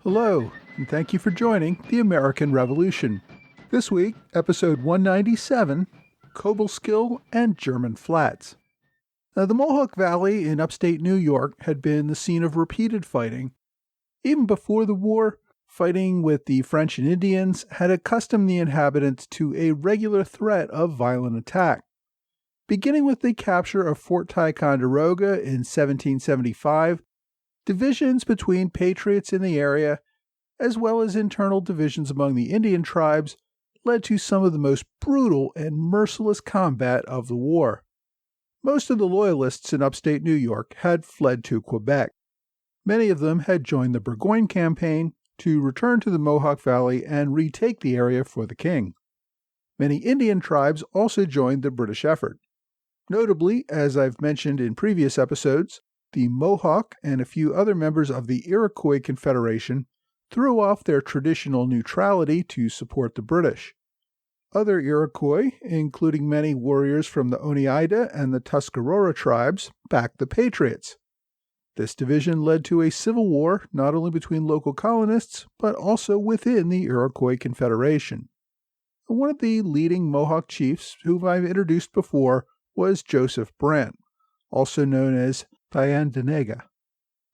Hello, and thank you for joining the American Revolution. This week, episode 197, Cobleskill and German Flats. Now, the Mohawk Valley in upstate New York had been the scene of repeated fighting. Even before the war, fighting with the French and Indians had accustomed the inhabitants to a regular threat of violent attack. Beginning with the capture of Fort Ticonderoga in 1775, divisions between patriots in the area, as well as internal divisions among the Indian tribes, led to some of the most brutal and merciless combat of the war. Most of the Loyalists in upstate New York had fled to Quebec. Many of them had joined the Burgoyne campaign to return to the Mohawk Valley and retake the area for the king. Many Indian tribes also joined the British effort. Notably, as I've mentioned in previous episodes, the Mohawk and a few other members of the Iroquois Confederation threw off their traditional neutrality to support the British. Other Iroquois, including many warriors from the Oneida and the Tuscarora tribes, backed the Patriots. This division led to a civil war not only between local colonists, but also within the Iroquois Confederation. One of the leading Mohawk chiefs, whom I've introduced before, was Joseph Brant, also known as Thayendanegea.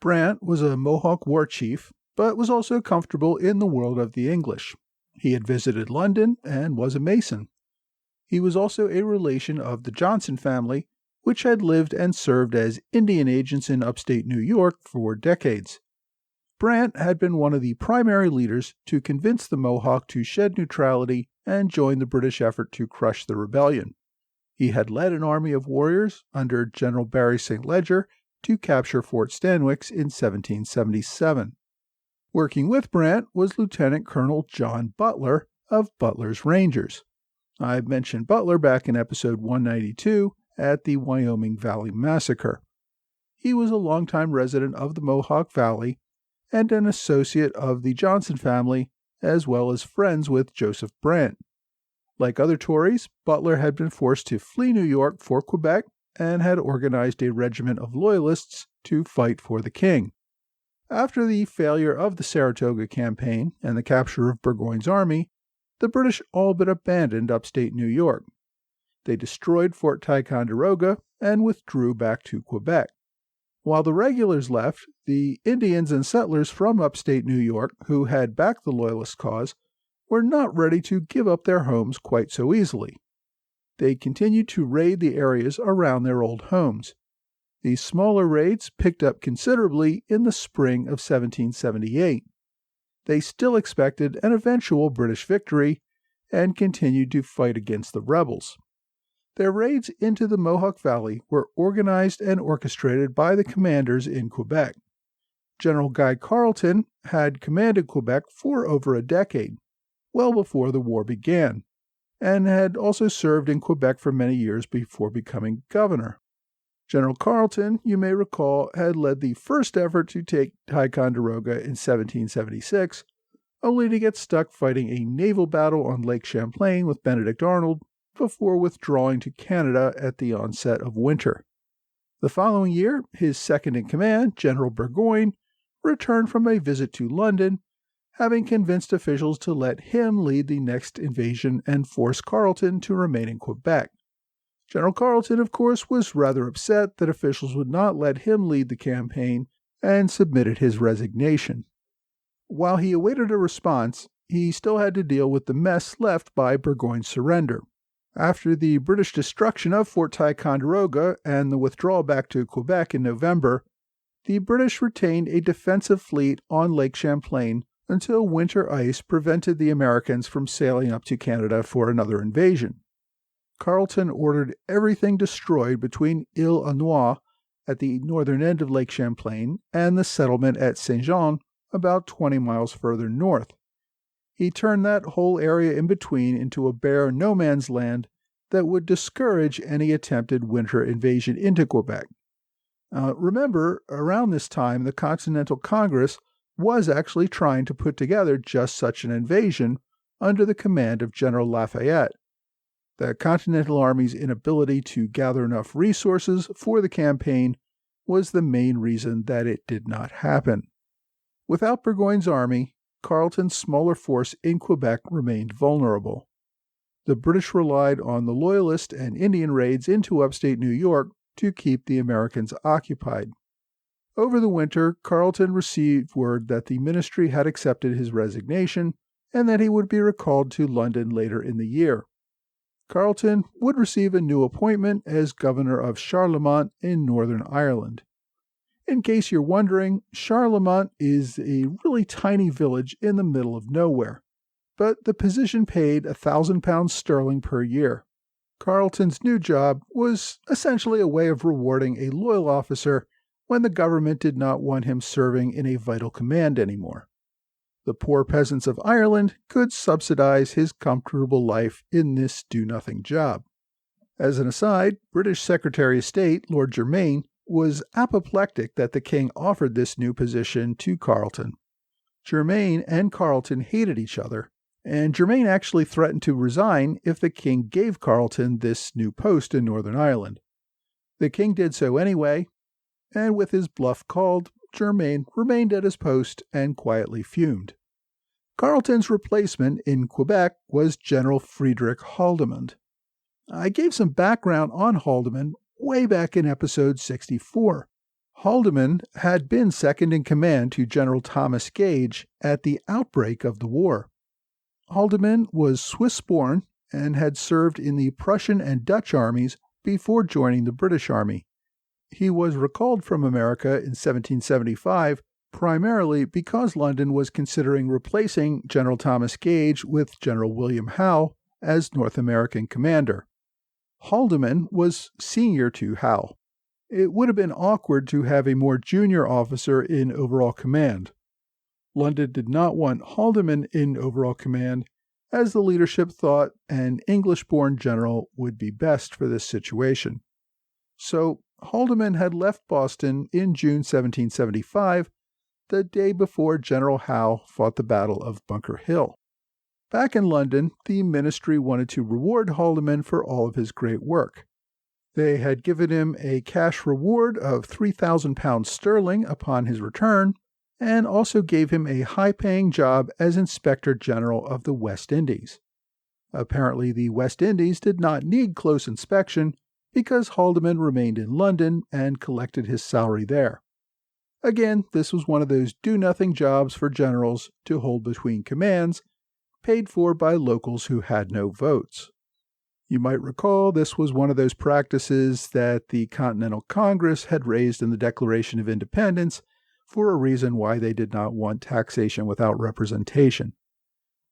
Brant was a Mohawk war chief, but was also comfortable in the world of the English. He had visited London and was a Mason. He was also a relation of the Johnson family, which had lived and served as Indian agents in upstate New York for decades. Brant had been one of the primary leaders to convince the Mohawk to shed neutrality and join the British effort to crush the rebellion. He had led an army of warriors under General Barry St. Leger to capture Fort Stanwix in 1777. Working with Brant was Lieutenant Colonel John Butler of Butler's Rangers. I mentioned Butler back in episode 192 at the Wyoming Valley Massacre. He was a longtime resident of the Mohawk Valley and an associate of the Johnson family, as well as friends with Joseph Brant. Like other Tories, Butler had been forced to flee New York for Quebec and had organized a regiment of Loyalists to fight for the king. After the failure of the Saratoga campaign and the capture of Burgoyne's army, the British all but abandoned upstate New York. They destroyed Fort Ticonderoga and withdrew back to Quebec. While the regulars left, the Indians and settlers from upstate New York who had backed the Loyalist cause were not ready to give up their homes quite so easily. They continued to raid the areas around their old homes. These smaller raids picked up considerably in the spring of 1778. They still expected an eventual British victory and continued to fight against the rebels. Their raids into the Mohawk Valley were organized and orchestrated by the commanders in Quebec. General Guy Carleton had commanded Quebec for over a decade, well before the war began, and had also served in Quebec for many years before becoming governor. General Carleton, you may recall, had led the first effort to take Ticonderoga in 1776, only to get stuck fighting a naval battle on Lake Champlain with Benedict Arnold before withdrawing to Canada at the onset of winter. The following year, his second-in-command, General Burgoyne, returned from a visit to London, having convinced officials to let him lead the next invasion and force Carleton to remain in Quebec. General Carleton, of course, was rather upset that officials would not let him lead the campaign and submitted his resignation. While he awaited a response, he still had to deal with the mess left by Burgoyne's surrender. After the British destruction of Fort Ticonderoga and the withdrawal back to Quebec in November, the British retained a defensive fleet on Lake Champlain until winter ice prevented the Americans from sailing up to Canada for another invasion. Carleton ordered everything destroyed between Île-aux-Noix at the northern end of Lake Champlain and the settlement at Saint-Jean, about 20 miles further north. He turned that whole area in between into a bare no-man's land that would discourage any attempted winter invasion into Quebec. Remember, around this time, the Continental Congress was actually trying to put together just such an invasion under the command of General Lafayette. The Continental Army's inability to gather enough resources for the campaign was the main reason that it did not happen. Without Burgoyne's army, Carleton's smaller force in Quebec remained vulnerable. The British relied on the Loyalist and Indian raids into upstate New York to keep the Americans occupied. Over the winter, Carleton received word that the ministry had accepted his resignation and that he would be recalled to London later in the year. Carleton would receive a new appointment as governor of Charlemont in Northern Ireland. In case you're wondering, Charlemont is a really tiny village in the middle of nowhere, but the position paid £1,000 sterling per year. Carleton's new job was essentially a way of rewarding a loyal officer when the government did not want him serving in a vital command anymore. The poor peasants of Ireland could subsidize his comfortable life in this do-nothing job. As an aside, British Secretary of State Lord Germain was apoplectic that the king offered this new position to Carleton. Germain and Carleton hated each other, and Germain actually threatened to resign if the king gave Carleton this new post in Northern Ireland. The king did so anyway, and with his bluff called, Germain remained at his post and quietly fumed. Carleton's replacement in Quebec was General Friedrich Haldimand. I gave some background on Haldimand way back in episode 64. Haldimand had been second in command to General Thomas Gage at the outbreak of the war. Haldimand was Swiss-born and had served in the Prussian and Dutch armies before joining the British Army. He was recalled from America in 1775 primarily because London was considering replacing General Thomas Gage with General William Howe as North American commander. Haldimand was senior to Howe. It would have been awkward to have a more junior officer in overall command. London did not want Haldimand in overall command, as the leadership thought an English-born general would be best for this situation. So Haldimand had left Boston in June 1775, the day before General Howe fought the Battle of Bunker Hill. Back in London, the ministry wanted to reward Haldimand for all of his great work. They had given him a cash reward of £3,000 sterling upon his return, and also gave him a high-paying job as Inspector General of the West Indies. Apparently, the West Indies did not need close inspection because Haldimand remained in London and collected his salary there. Again, this was one of those do-nothing jobs for generals to hold between commands, paid for by locals who had no votes. You might recall this was one of those practices that the Continental Congress had raised in the Declaration of Independence for a reason why they did not want taxation without representation.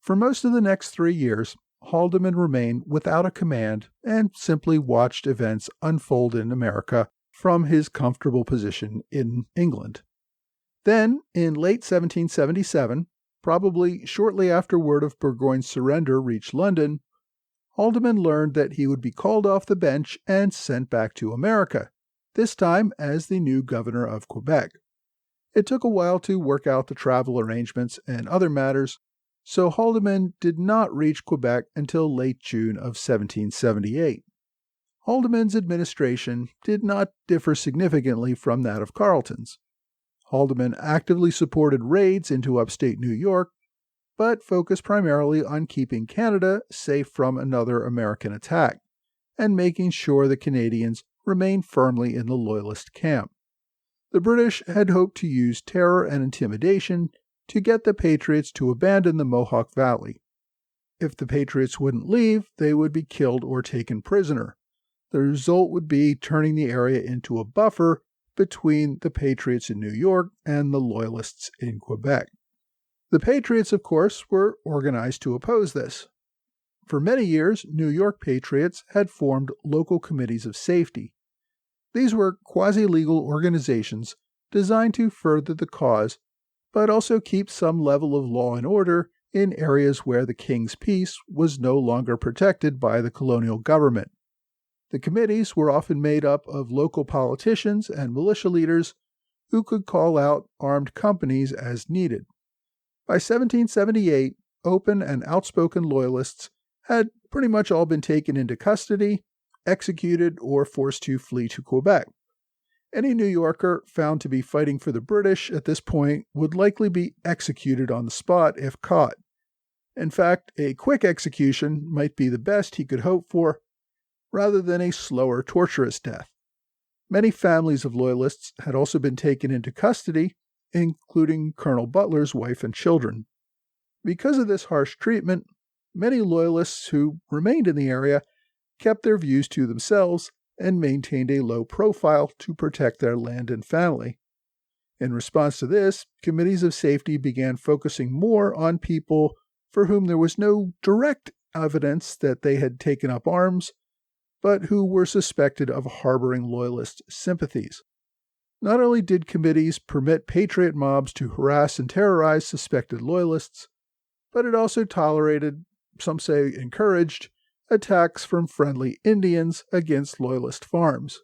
For most of the next 3 years, Haldimand remained without a command and simply watched events unfold in America from his comfortable position in England. Then, in late 1777, probably shortly after word of Burgoyne's surrender reached London, Haldimand learned that he would be called off the bench and sent back to America, this time as the new governor of Quebec. It took a while to work out the travel arrangements and other matters, so Haldimand did not reach Quebec until late June of 1778. Haldimand's administration did not differ significantly from that of Carleton's. Haldimand actively supported raids into upstate New York, but focused primarily on keeping Canada safe from another American attack, and making sure the Canadians remained firmly in the Loyalist camp. The British had hoped to use terror and intimidation to get the Patriots to abandon the Mohawk Valley. If the Patriots wouldn't leave, they would be killed or taken prisoner. The result would be turning the area into a buffer between the Patriots in New York and the Loyalists in Quebec. The Patriots, of course, were organized to oppose this. For many years, New York Patriots had formed local committees of safety. These were quasi-legal organizations designed to further the cause, but also keep some level of law and order in areas where the king's peace was no longer protected by the colonial government. The committees were often made up of local politicians and militia leaders who could call out armed companies as needed. By 1778, open and outspoken Loyalists had pretty much all been taken into custody, executed, or forced to flee to Quebec. Any New Yorker found to be fighting for the British at this point would likely be executed on the spot if caught. In fact, a quick execution might be the best he could hope for, rather than a slower, torturous death. Many families of Loyalists had also been taken into custody, including Colonel Butler's wife and children. Because of this harsh treatment, many Loyalists who remained in the area kept their views to themselves and maintained a low profile to protect their land and family. In response to this, committees of safety began focusing more on people for whom there was no direct evidence that they had taken up arms, but who were suspected of harboring Loyalist sympathies. Not only did committees permit patriot mobs to harass and terrorize suspected Loyalists, but it also tolerated, some say encouraged, attacks from friendly Indians against Loyalist farms.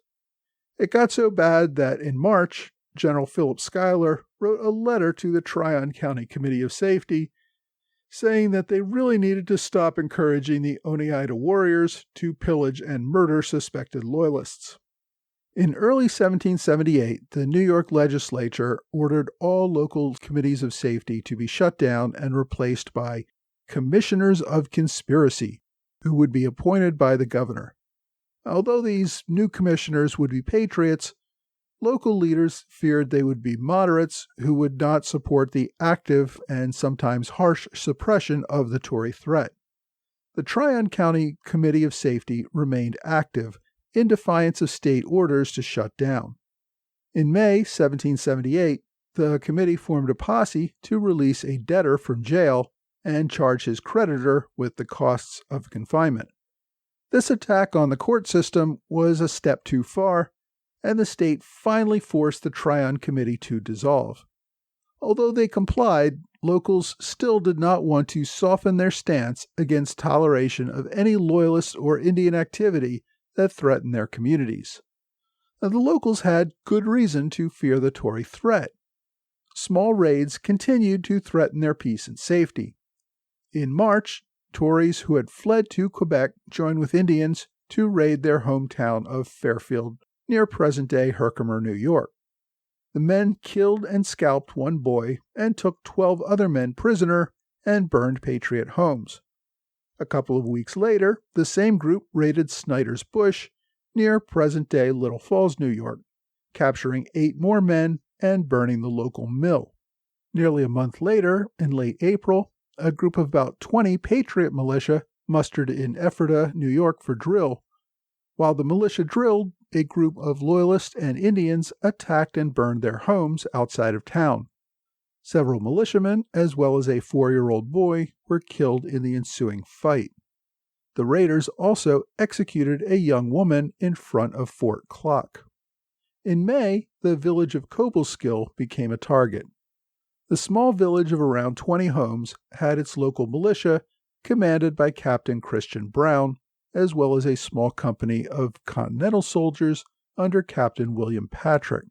It got so bad that in March, General Philip Schuyler wrote a letter to the Tryon County Committee of Safety saying that they really needed to stop encouraging the Oneida warriors to pillage and murder suspected Loyalists. In early 1778, the New York legislature ordered all local committees of safety to be shut down and replaced by commissioners of conspiracy, who would be appointed by the governor. Although these new commissioners would be patriots, local leaders feared they would be moderates who would not support the active and sometimes harsh suppression of the Tory threat. The Tryon County Committee of Safety remained active in defiance of state orders to shut down. In May 1778, the committee formed a posse to release a debtor from jail and charge his creditor with the costs of confinement. This attack on the court system was a step too far, and the state finally forced the Tryon Committee to dissolve. Although they complied, locals still did not want to soften their stance against toleration of any Loyalist or Indian activity that threatened their communities. Now, the locals had good reason to fear the Tory threat. Small raids continued to threaten their peace and safety. In March, Tories who had fled to Quebec joined with Indians to raid their hometown of Fairfield, near present-day Herkimer, New York. The men killed and scalped one boy and took 12 other men prisoner and burned patriot homes. A couple of weeks later, the same group raided Snyder's Bush, near present-day Little Falls, New York, capturing 8 more men and burning the local mill. Nearly a month later, in late April, a group of about 20 patriot militia mustered in Ephrata, New York for drill. While the militia drilled, a group of Loyalists and Indians attacked and burned their homes outside of town. Several militiamen, as well as a 4-year-old boy, were killed in the ensuing fight. The raiders also executed a young woman in front of Fort Klock. In May, the village of Cobleskill became a target. The small village of around 20 homes had its local militia, commanded by Captain Christian Brown, as well as a small company of Continental soldiers under Captain William Patrick.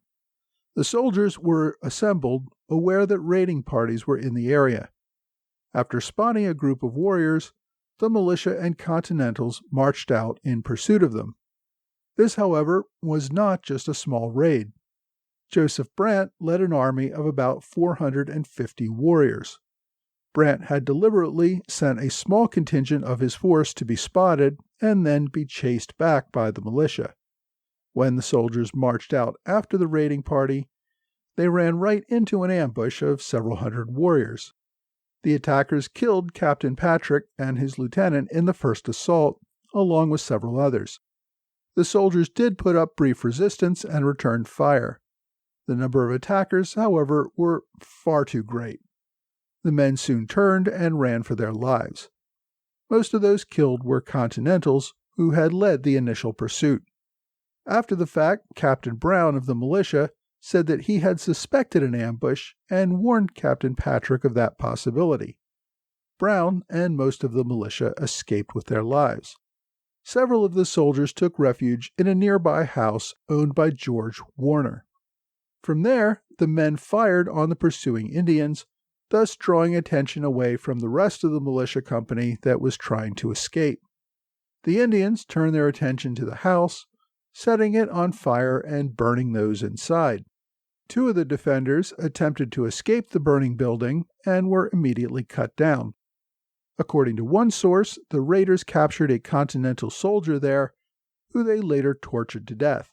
The soldiers were assembled, aware that raiding parties were in the area. After spotting a group of warriors, the militia and Continentals marched out in pursuit of them. This, however, was not just a small raid. Joseph Brant led an army of about 450 warriors. Brant had deliberately sent a small contingent of his force to be spotted and then be chased back by the militia. When the soldiers marched out after the raiding party, they ran right into an ambush of several hundred warriors. The attackers killed Captain Patrick and his lieutenant in the first assault, along with several others. The soldiers did put up brief resistance and returned fire. The number of attackers, however, were far too great. The men soon turned and ran for their lives. Most of those killed were Continentals, who had led the initial pursuit. After the fact, Captain Brown of the militia said that he had suspected an ambush and warned Captain Patrick of that possibility. Brown and most of the militia escaped with their lives. Several of the soldiers took refuge in a nearby house owned by George Warner. From there, the men fired on the pursuing Indians, thus drawing attention away from the rest of the militia company that was trying to escape. The Indians turned their attention to the house, setting it on fire and burning those inside. 2 of the defenders attempted to escape the burning building and were immediately cut down. According to one source, the raiders captured a Continental soldier there, who they later tortured to death.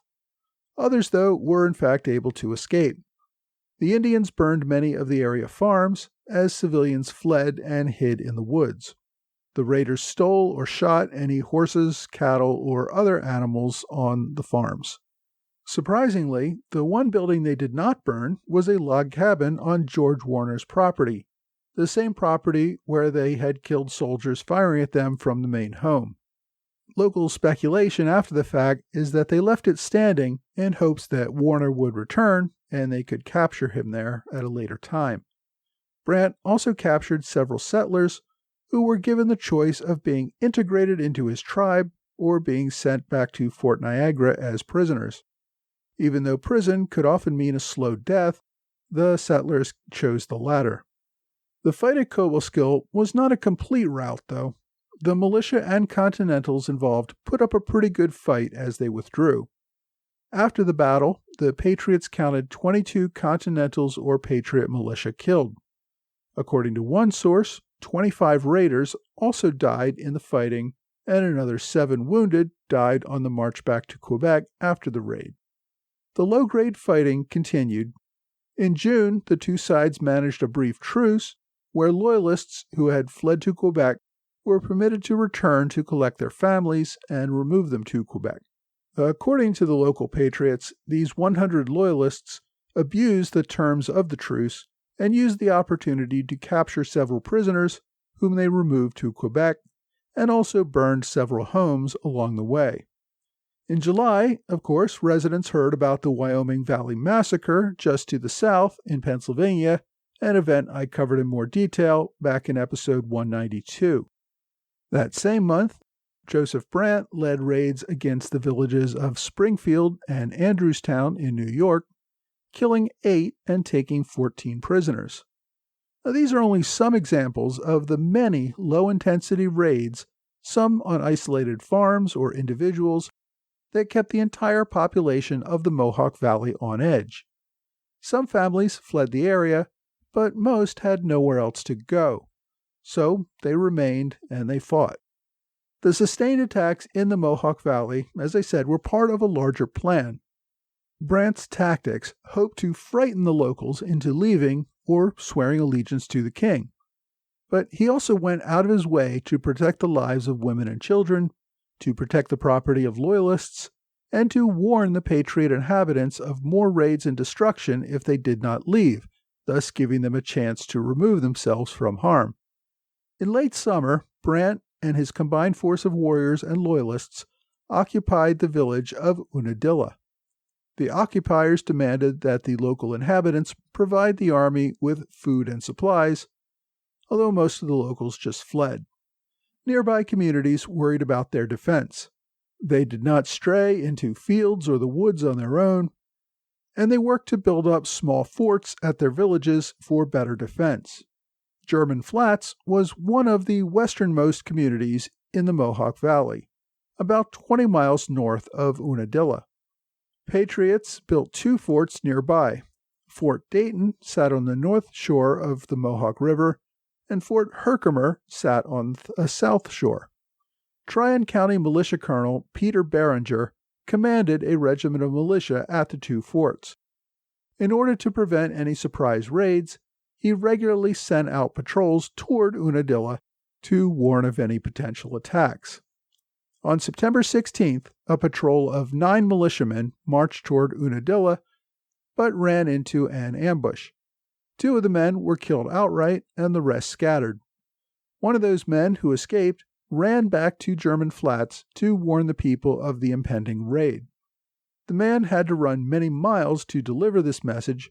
Others, though, were in fact able to escape. The Indians burned many of the area farms as civilians fled and hid in the woods. The raiders stole or shot any horses, cattle, or other animals on the farms. Surprisingly, the one building they did not burn was a log cabin on George Warner's property, the same property where they had killed soldiers firing at them from the main home. Local speculation after the fact is that they left it standing in hopes that Warner would return and they could capture him there at a later time. Brant also captured several settlers who were given the choice of being integrated into his tribe or being sent back to Fort Niagara as prisoners. Even though prison could often mean a slow death, the settlers chose the latter. The fight at Cobleskill was not a complete rout, though. The militia and Continentals involved put up a pretty good fight as they withdrew. After the battle, the Patriots counted 22 Continentals or Patriot militia killed. According to one source, 25 raiders also died in the fighting, and another 7 wounded died on the march back to Quebec after the raid. The low-grade fighting continued. In June, the 2 sides managed a brief truce where Loyalists who had fled to Quebec were permitted to return to collect their families and remove them to Quebec. According to the local patriots, these 100 Loyalists abused the terms of the truce and used the opportunity to capture several prisoners whom they removed to Quebec and also burned several homes along the way. In July, of course, residents heard about the Wyoming Valley Massacre just to the south in Pennsylvania, an event I covered in more detail back in episode 192. That same month, Joseph Brant led raids against the villages of Springfield and Andrewstown in New York, killing 8 and taking 14 prisoners. Now, these are only some examples of the many low-intensity raids, some on isolated farms or individuals, that kept the entire population of the Mohawk Valley on edge. Some families fled the area, but most had nowhere else to go. So they remained and they fought. The sustained attacks in the Mohawk Valley, as I said, were part of a larger plan. Brant's tactics hoped to frighten the locals into leaving or swearing allegiance to the king. But he also went out of his way to protect the lives of women and children, to protect the property of Loyalists, and to warn the Patriot inhabitants of more raids and destruction if they did not leave, thus giving them a chance to remove themselves from harm. In late summer, Brant and his combined force of warriors and Loyalists occupied the village of Unadilla. The occupiers demanded that the local inhabitants provide the army with food and supplies, although most of the locals just fled. Nearby communities worried about their defense. They did not stray into fields or the woods on their own, and they worked to build up small forts at their villages for better defense. German Flats was one of the westernmost communities in the Mohawk Valley, about 20 miles north of Unadilla. Patriots built 2 forts nearby. Fort Dayton sat on the north shore of the Mohawk River, and Fort Herkimer sat on a south shore. Tryon County Militia Colonel Peter Barringer commanded a regiment of militia at the 2 forts. In order to prevent any surprise raids, he regularly sent out patrols toward Unadilla to warn of any potential attacks. On September 16th, a patrol of 9 militiamen marched toward Unadilla, but ran into an ambush. 2 of the men were killed outright, and the rest scattered. One of those men who escaped ran back to German Flats to warn the people of the impending raid. The man had to run many miles to deliver this message,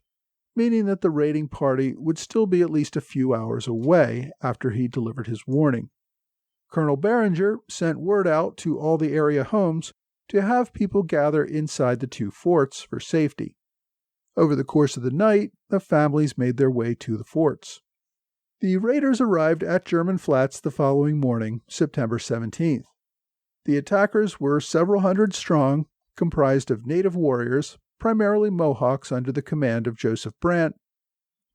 meaning that the raiding party would still be at least a few hours away after he delivered his warning. Colonel Barringer sent word out to all the area homes to have people gather inside the 2 forts for safety. Over the course of the night, the families made their way to the forts. The raiders arrived at German Flats the following morning, September 17th. The attackers were several hundred strong, comprised of native warriors, primarily Mohawks under the command of Joseph Brant,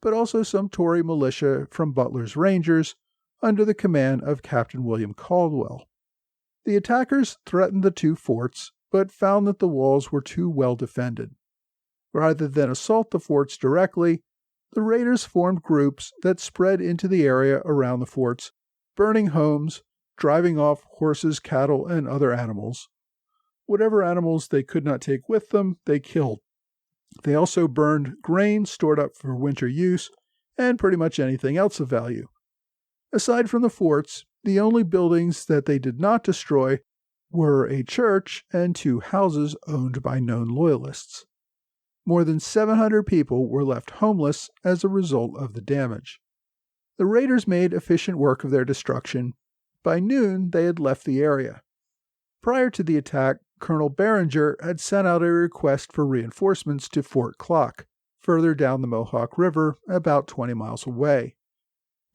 but also some Tory militia from Butler's Rangers under the command of Captain William Caldwell. The attackers threatened the two forts, but found that the walls were too well defended. Rather than assault the forts directly, the raiders formed groups that spread into the area around the forts, burning homes, driving off horses, cattle, and other animals. Whatever animals they could not take with them, they killed. They also burned grain stored up for winter use, and pretty much anything else of value. Aside from the forts, the only buildings that they did not destroy were a church and 2 houses owned by known loyalists. More than 700 people were left homeless as a result of the damage. The raiders made efficient work of their destruction. By noon, they had left the area. Prior to the attack, Colonel Barringer had sent out a request for reinforcements to Fort Klock, further down the Mohawk River, about 20 miles away.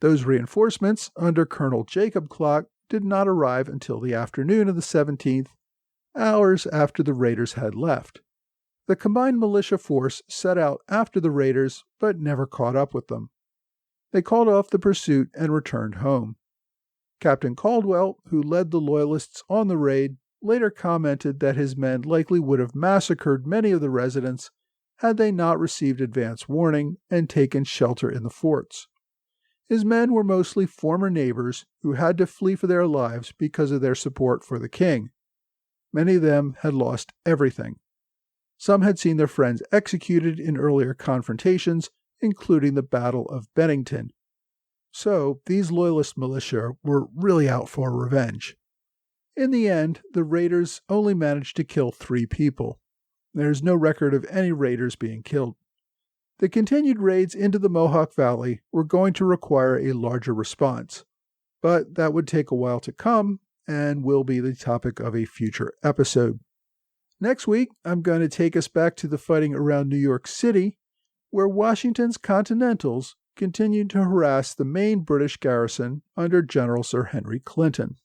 Those reinforcements, under Colonel Jacob Klock, did not arrive until the afternoon of the 17th, hours after the raiders had left. The combined militia force set out after the raiders, but never caught up with them. They called off the pursuit and returned home. Captain Caldwell, who led the Loyalists on the raid, later commented that his men likely would have massacred many of the residents had they not received advance warning and taken shelter in the forts. His men were mostly former neighbors who had to flee for their lives because of their support for the king. Many of them had lost everything. Some had seen their friends executed in earlier confrontations, including the Battle of Bennington. So these Loyalist militia were really out for revenge. In the end, the raiders only managed to kill 3 people. There is no record of any raiders being killed. The continued raids into the Mohawk Valley were going to require a larger response, but that would take a while to come and will be the topic of a future episode. Next week, I'm going to take us back to the fighting around New York City, where Washington's Continentals continued to harass the main British garrison under General Sir Henry Clinton.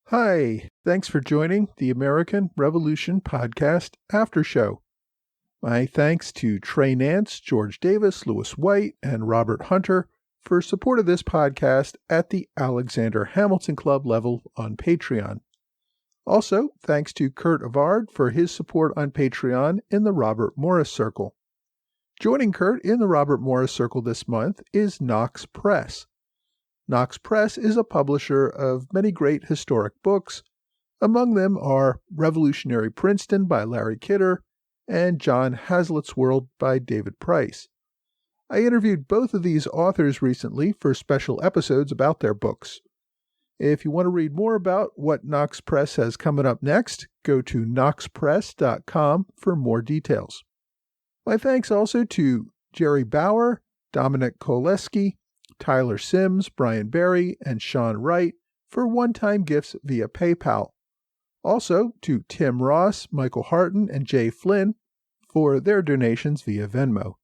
Hi, thanks for joining the American Revolution Podcast After Show. My thanks to Trey Nance, George Davis, Lewis White, and Robert Hunter for support of this podcast at the Alexander Hamilton Club level on Patreon. Also, thanks to Kurt Avard for his support on Patreon in the Robert Morris Circle. Joining Kurt in the Robert Morris Circle this month is Knox Press. Knox Press is a publisher of many great historic books. Among them are Revolutionary Princeton by Larry Kidder and John Hazlitt's World by David Price. I interviewed both of these authors recently for special episodes about their books. If you want to read more about what Knox Press has coming up next, go to knoxpress.com for more details. My thanks also to Jerry Bauer, Dominic Koleski, Tyler Sims, Brian Berry, and Sean Wright for one-time gifts via PayPal. Also to Tim Ross, Michael Harton, and Jay Flynn for their donations via Venmo.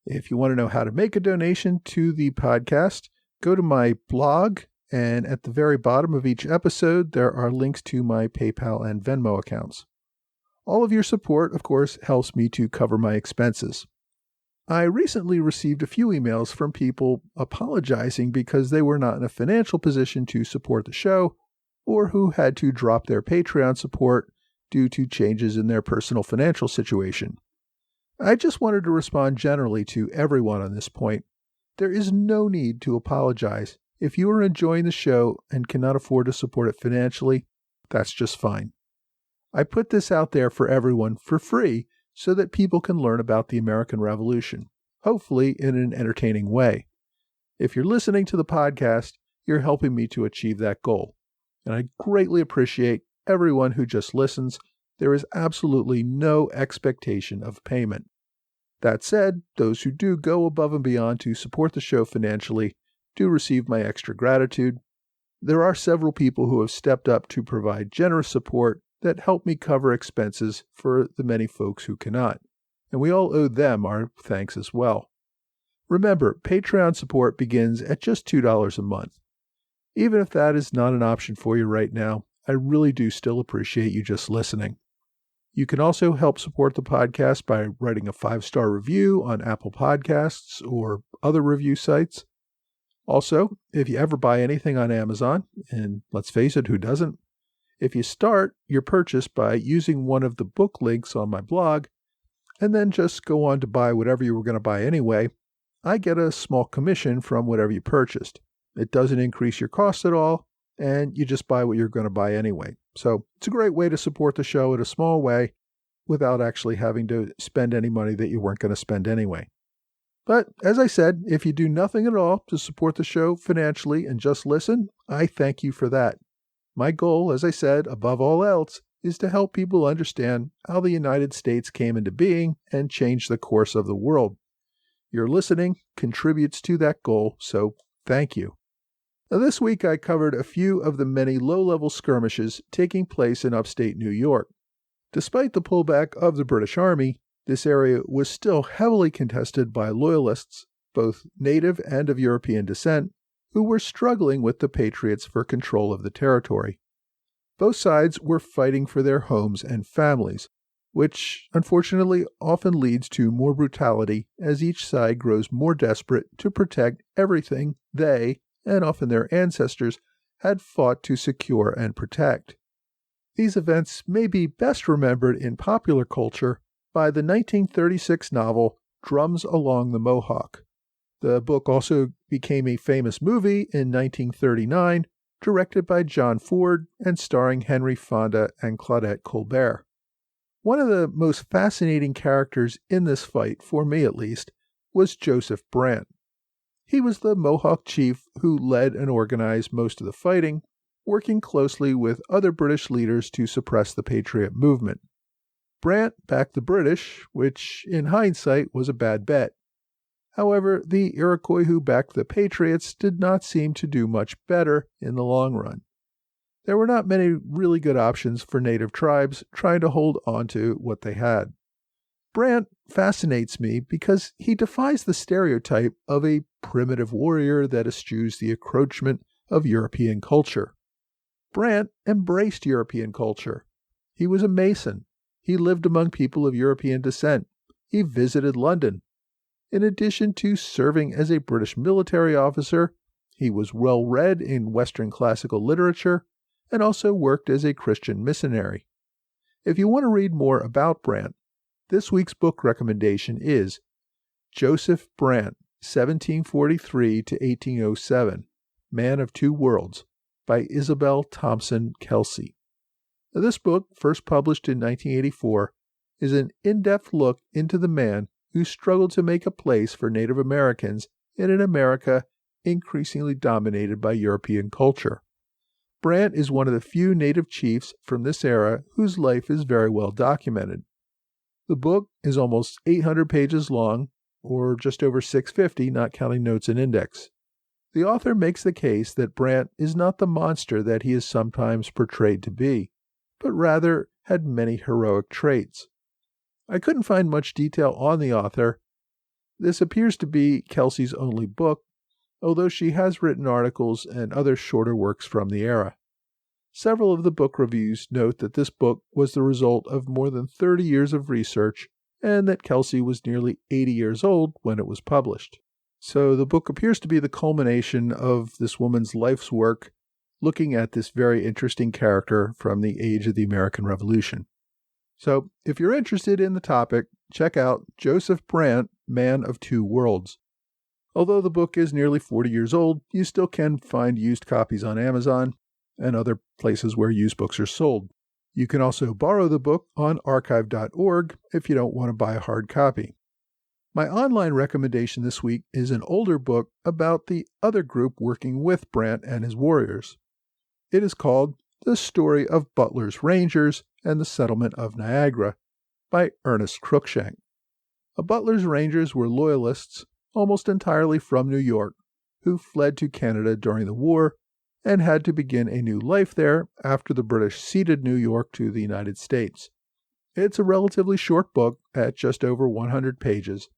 If you want to know how to make a donation to the podcast, go to my blog, and at the very bottom of each episode, there are links to my PayPal and Venmo accounts. All of your support, of course, helps me to cover my expenses. I recently received a few emails from people apologizing because they were not in a financial position to support the show, or who had to drop their Patreon support due to changes in their personal financial situation. I just wanted to respond generally to everyone on this point. There is no need to apologize. If you are enjoying the show and cannot afford to support it financially, that's just fine. I put this out there for everyone for free so that people can learn about the American Revolution, hopefully in an entertaining way. If you're listening to the podcast, you're helping me to achieve that goal. And I greatly appreciate everyone who just listens. There is absolutely no expectation of payment. That said, those who do go above and beyond to support the show financially do receive my extra gratitude. There are several people who have stepped up to provide generous support that help me cover expenses for the many folks who cannot, and we all owe them our thanks as well. Remember, Patreon support begins at just $2 a month. Even if that is not an option for you right now, I really do still appreciate you just listening. You can also help support the podcast by writing a 5-star review on Apple Podcasts or other review sites. Also, if you ever buy anything on Amazon, and let's face it, who doesn't? If you start your purchase by using one of the book links on my blog, and then just go on to buy whatever you were going to buy anyway, I get a small commission from whatever you purchased. It doesn't increase your cost at all, and you just buy what you're going to buy anyway. So it's a great way to support the show in a small way without actually having to spend any money that you weren't going to spend anyway. But as I said, if you do nothing at all to support the show financially and just listen, I thank you for that. My goal, as I said, above all else, is to help people understand how the United States came into being and changed the course of the world. Your listening contributes to that goal, so thank you. Now, this week I covered a few of the many low-level skirmishes taking place in upstate New York. Despite the pullback of the British Army, this area was still heavily contested by loyalists, both native and of European descent, who were struggling with the Patriots for control of the territory. Both sides were fighting for their homes and families, which unfortunately often leads to more brutality as each side grows more desperate to protect everything they, and often their ancestors, had fought to secure and protect. These events may be best remembered in popular culture by the 1936 novel Drums Along the Mohawk. The book also became a famous movie in 1939, directed by John Ford and starring Henry Fonda and Claudette Colbert. One of the most fascinating characters in this fight, for me at least, was Joseph Brant. He was the Mohawk chief who led and organized most of the fighting, working closely with other British leaders to suppress the Patriot movement. Brant backed the British, which in hindsight was a bad bet. However, the Iroquois who backed the Patriots did not seem to do much better in the long run. There were not many really good options for native tribes trying to hold on to what they had. Brant fascinates me because he defies the stereotype of a primitive warrior that eschews the encroachment of European culture. Brant embraced European culture. He was a Mason. He lived among people of European descent. He visited London. In addition to serving as a British military officer, he was well read in Western classical literature and also worked as a Christian missionary. If you want to read more about Brant, this week's book recommendation is Joseph Brant, 1743 to 1807, Man of Two Worlds, by Isabel Thompson Kelsey. Now, this book, first published in 1984, is an in-depth look into the man who struggled to make a place for Native Americans in an America increasingly dominated by European culture. Brant is one of the few Native chiefs from this era whose life is very well documented. The book is almost 800 pages long, or just over 650, not counting notes and index. The author makes the case that Brant is not the monster that he is sometimes portrayed to be, but rather had many heroic traits. I couldn't find much detail on the author. This appears to be Kelsey's only book, although she has written articles and other shorter works from the era. Several of the book reviews note that this book was the result of more than 30 years of research and that Kelsey was nearly 80 years old when it was published. So the book appears to be the culmination of this woman's life's work looking at this very interesting character from the age of the American Revolution. So if you're interested in the topic, check out Joseph Brant, Man of Two Worlds. Although the book is nearly 40 years old, you still can find used copies on Amazon and other places where used books are sold. You can also borrow the book on archive.org if you don't want to buy a hard copy. My online recommendation this week is an older book about the other group working with Brant and his warriors. It is called The Story of Butler's Rangers and the Settlement of Niagara by Ernest Cruikshank. Butler's Rangers were loyalists, almost entirely from New York, who fled to Canada during the war and had to begin a new life there after the British ceded New York to the United States. It's a relatively short book at just over 100 pages.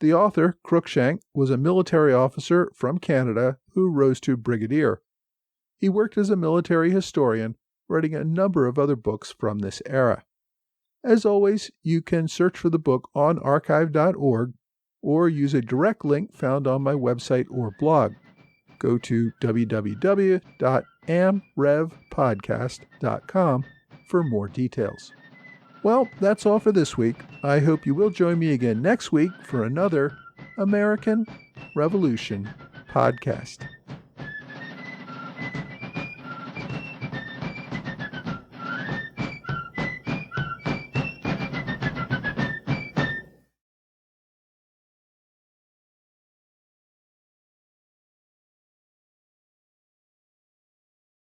The author, Cruikshank, was a military officer from Canada who rose to brigadier. He worked as a military historian, writing a number of other books from this era. As always, you can search for the book on archive.org or use a direct link found on my website or blog. Go to www.amrevpodcast.com for more details. Well, that's all for this week. I hope you will join me again next week for another American Revolution podcast.